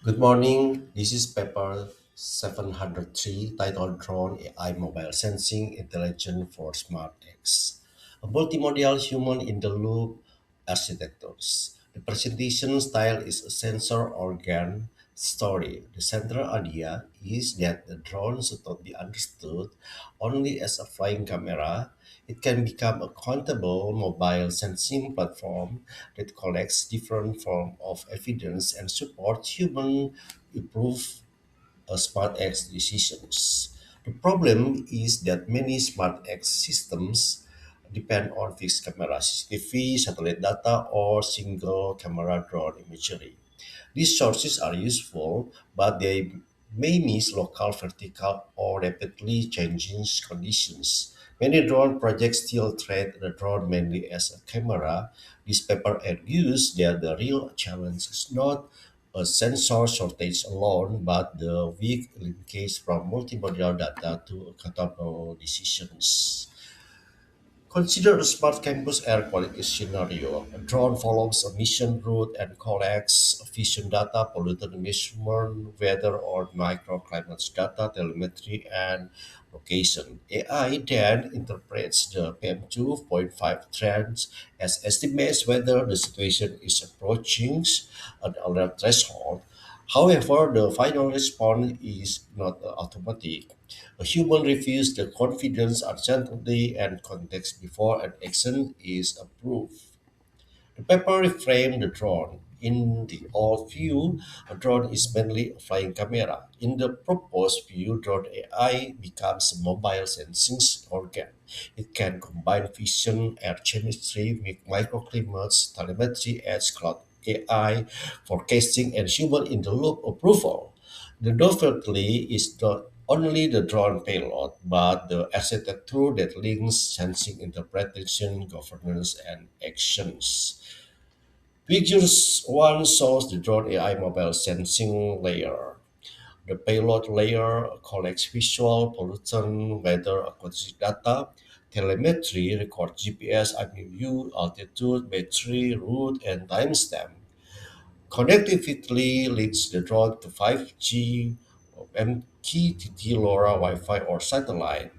Good morning. This is paper 703 titled Drone AI Mobile Sensing Intelligent for Smart X. A multimodal human in the loop architectures. The presentation style is a sensor organ story. The central idea is that the drone should not be understood only as a flying camera. It can become a countable mobile sensing platform that collects different forms of evidence and supports human improve smart X decisions. The problem is that many smart X systems depend on fixed camera CCTV, satellite data, or single camera drone imagery. These sources are useful, but they may miss local, vertical, or rapidly changing conditions. Many drone projects still treat the drone mainly as a camera. This paper argues that the real challenge is not a sensor shortage alone, but the weak linkage from multimodal data to accountable decisions. Consider a smart campus air quality scenario. A drone follows a mission route and collects vision data, pollutant measurement, weather or microclimate data, telemetry, and location. AI then interprets the PM2.5 trends as estimates whether the situation is approaching an alert threshold. However, the final response is not automatic. A human reviews the confidence uncertainty and context before an action is approved. The paper reframed the drone. In the old view, a drone is mainly a flying camera. In the proposed view, drone AI becomes a mobile sensing organ. It can combine vision, air chemistry, microclimates, telemetry, edge cloud AI, forecasting, and human-in-the-loop approval. The novelty is not only the drone payload, but the architecture that links sensing interpretation, governance, and actions. Figures 1 shows the drone AI mobile sensing layer. The payload layer collects visual, pollutant, weather, acoustic data. Telemetry records GPS, IMU, altitude, battery, route, and timestamp. Connectivity leads the drone to 5G, MQTT, LoRa, Wi-Fi, or satellite.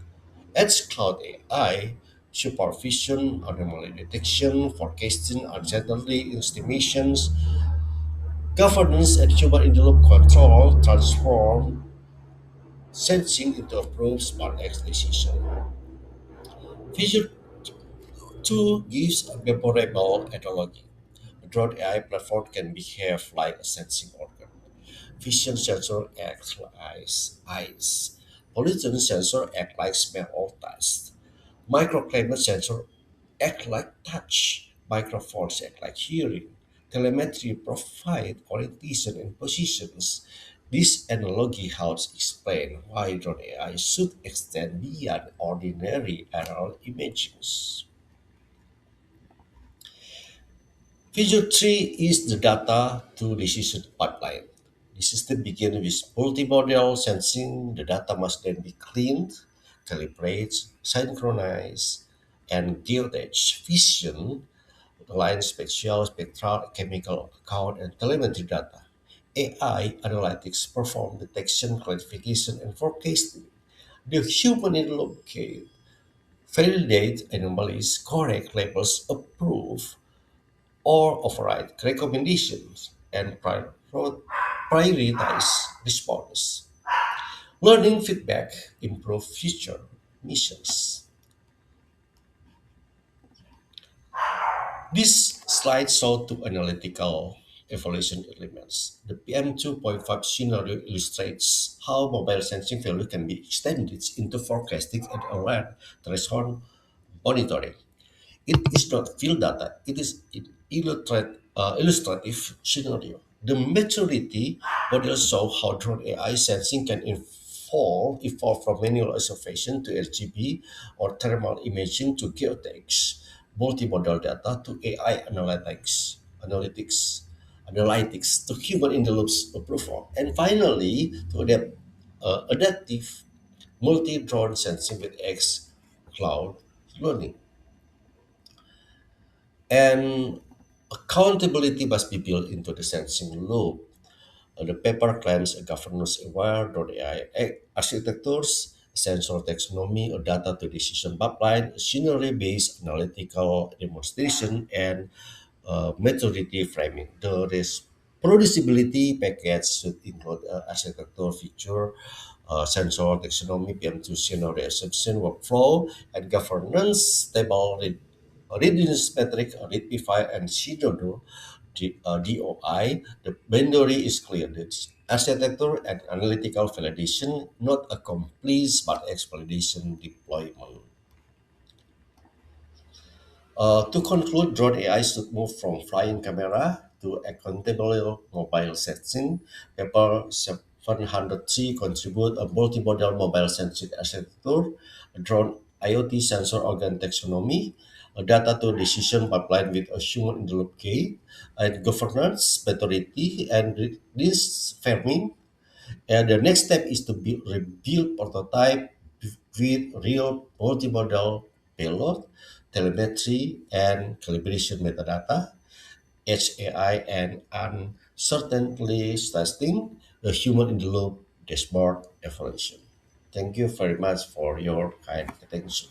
Edge Cloud AI, supervision, anomaly detection, forecasting, uncertainty estimations, governance, and human-in-the-loop control transform sensing into approved smart X decision. Figure 2 gives a memorable analogy. A drone AI platform can behave like a sensing organ. Vision sensor acts like eyes. Pollution sensor act like smell or taste. Microclimate sensor act like touch. Microphones act like hearing. Telemetry provide orientation and positions. This analogy helps explain why drone AI should extend beyond ordinary aerial images. Figure 3 is the data to decision pipeline. The system begins with multimodal sensing. The data must then be cleaned, calibrated, synchronized, and geotage vision, line spatial, spectral, chemical count, and telemetry data. AI analytics perform detection, classification, and forecasting. The human in the loop can validate anomalies, correct labels, approve or override recommendations and prioritize response. Learning feedback improve future missions. This slide shows two analytical evaluation elements. The PM2.5 scenario illustrates how mobile sensing value can be extended into forecasting and alert threshold monitoring. It is not field data, it is an illustrative scenario. The maturity model show how drone AI sensing can evolve from manual observation to RGB or thermal imaging to geotech, multimodal data to AI analytics to human in the loops approval, and finally to adaptive multi-drone sensing with X cloud learning. And accountability must be built into the sensing loop. The paper claims a governance-aware AI architectures, sensor taxonomy, a data-to-decision pipeline, scenario-based analytical demonstration, and maturity framing. The reproducibility package should include architectural feature, sensor taxonomy, PM2 scenario assumption workflow, and governance table readiness metric, README5, and CDODO, DOI. The boundary is clear. It's architecture and analytical validation, not a complete but explanation deployment. To conclude, drone AI should move from flying camera to accountable mobile sensing. Paper 703 contribute a multimodal mobile sensing architecture, a drone IoT sensor organ taxonomy, a data to decision pipeline with a human in the loop gate, and governance, maturity, and risk farming. And the next step is to rebuild prototype with real multimodal payload, telemetry, and calibration metadata, HAI, and uncertainty testing, the human in the loop dashboard evaluation. Thank you very much for your kind attention.